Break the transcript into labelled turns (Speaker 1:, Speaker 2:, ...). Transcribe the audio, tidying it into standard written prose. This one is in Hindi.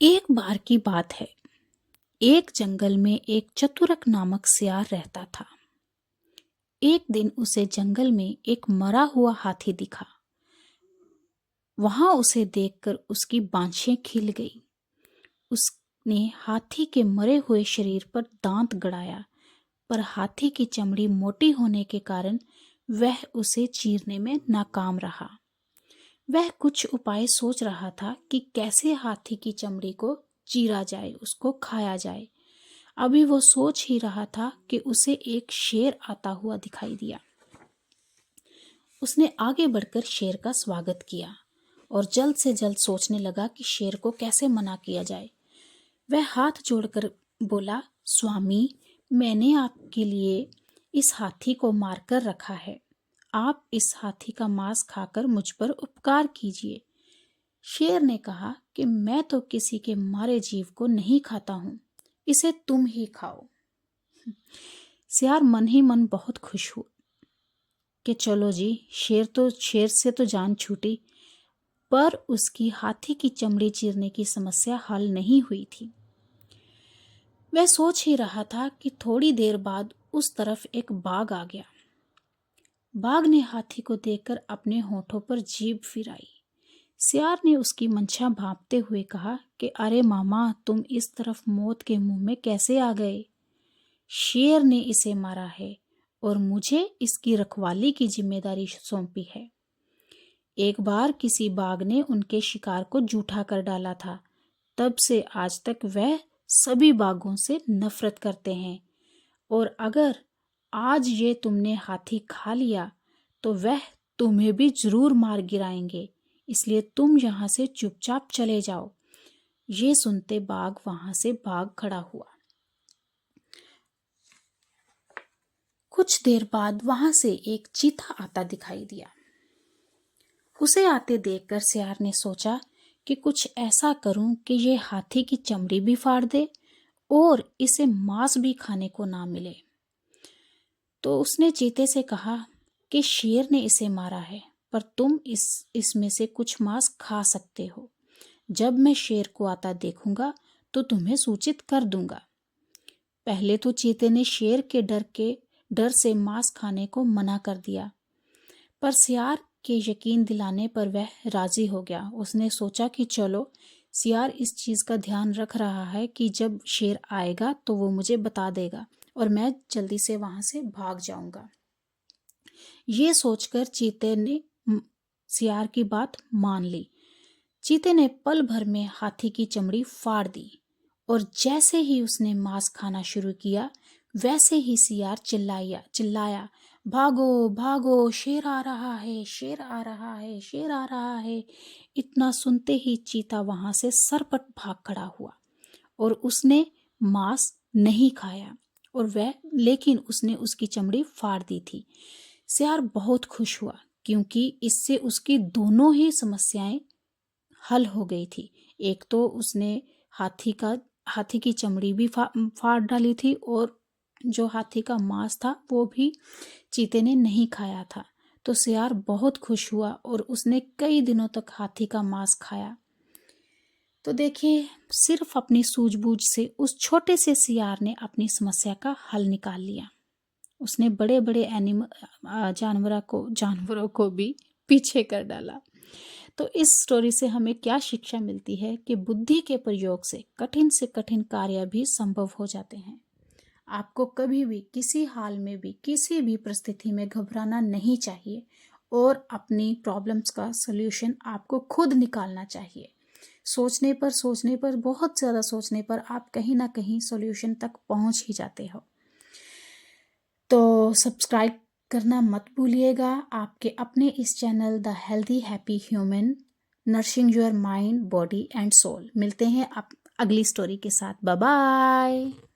Speaker 1: एक बार की बात है। एक जंगल में एक चतुरक नामक सियार रहता था। एक दिन उसे जंगल में एक मरा हुआ हाथी दिखा। वहां उसे देखकर उसकी बांछें खिल गई। उसने हाथी के मरे हुए शरीर पर दांत गड़ाया, पर हाथी की चमड़ी मोटी होने के कारण वह उसे चीरने में नाकाम रहा। वह कुछ उपाय सोच रहा था कि कैसे हाथी की चमड़ी को चीरा जाए, उसको खाया जाए। अभी वो सोच ही रहा था कि उसे एक शेर आता हुआ दिखाई दिया। उसने आगे बढ़कर शेर का स्वागत किया और जल्द से जल्द सोचने लगा कि शेर को कैसे मना किया जाए। वह हाथ जोड़कर बोला, स्वामी, मैंने आपके लिए इस हाथी को मारकर रखा है। आप इस हाथी का मांस खाकर मुझ पर उपकार कीजिए। शेर ने कहा कि मैं तो किसी के मारे जीव को नहीं खाता हूं, इसे तुम ही खाओ। सियार मन ही मन बहुत खुश हुआ कि चलो जी, शेर से तो जान छूटी, पर उसकी हाथी की चमड़ी चीरने की समस्या हल नहीं हुई थी। वह सोच ही रहा था कि थोड़ी देर बाद उस तरफ एक बाघ आ गया। बाघ ने हाथी को देखकर अपने होठों पर जीभ फिराई। सियार ने उसकी मंशा भांपते हुए कहा कि अरे मामा, तुम इस तरफ मौत के मुंह में कैसे आ गए? शेर ने इसे मारा है और मुझे इसकी रखवाली की जिम्मेदारी सौंपी है। एक बार किसी बाघ ने उनके शिकार को जूठा कर डाला था। तब से आज तक वह सभी बाघों से नफरत करते हैं, और अगर आज ये तुमने हाथी खा लिया तो वह तुम्हें भी जरूर मार गिराएंगे, इसलिए तुम यहाँ से चुपचाप चले जाओ। ये सुनते बाघ वहां से भाग खड़ा हुआ। कुछ देर बाद वहां से एक चीता आता दिखाई दिया। उसे आते देखकर सियार ने सोचा कि कुछ ऐसा करूं कि ये हाथी की चमड़ी भी फाड़ दे और इसे मांस भी खाने को ना मिले। तो उसने चीते से कहा कि शेर ने इसे मारा है, पर तुम इसमें से कुछ मांस खा सकते हो। जब मैं शेर को आता देखूंगा तो तुम्हें सूचित कर दूंगा। पहले तो चीते ने शेर के डर से मांस खाने को मना कर दिया, पर सियार के यकीन दिलाने पर वह राजी हो गया। उसने सोचा कि चलो, सियार इस चीज का ध्यान रख रहा है कि जब शेर आएगा तो वो मुझे बता देगा और मैं जल्दी से वहां से भाग जाऊंगा। ये सोचकर चीते ने सियार की बात मान ली। चीते ने पल भर में हाथी की चमड़ी फाड़ दी, और जैसे ही उसने मांस खाना शुरू किया वैसे ही सियार चिल्लाया, भागो भागो, शेर आ रहा है, शेर आ रहा है, शेर आ रहा है। इतना सुनते ही चीता वहां से सरपट भाग खड़ा हुआ और उसने मांस नहीं खाया, लेकिन उसने उसकी चमड़ी फाड़ दी थी। सियार बहुत खुश हुआ क्योंकि इससे उसकी दोनों ही समस्याएं हल हो गई थी। एक तो उसने हाथी की चमड़ी भी फाड़ डाली थी, और जो हाथी का मांस था वो भी चीते ने नहीं खाया था। तो सियार बहुत खुश हुआ और उसने कई दिनों तक हाथी का मांस खाया। तो देखिए, सिर्फ अपनी सूझबूझ से उस छोटे से सियार ने अपनी समस्या का हल निकाल लिया। उसने बड़े बड़े जानवरों को भी पीछे कर डाला। तो इस स्टोरी से हमें क्या शिक्षा मिलती है कि बुद्धि के प्रयोग से कठिन कार्य भी संभव हो जाते हैं। आपको कभी भी, किसी हाल में भी, किसी भी परिस्थिति में घबराना नहीं चाहिए और अपनी प्रॉब्लम्स का सलूशन आपको खुद निकालना चाहिए। सोचने पर बहुत ज़्यादा सोचने पर आप कहीं ना कहीं सॉल्यूशन तक पहुंच ही जाते हो। तो सब्सक्राइब करना मत भूलिएगा। आपके अपने इस channel the healthy happy human, nourishing your mind, body and soul. मिलते हैं अगली स्टोरी के साथ। Bye bye.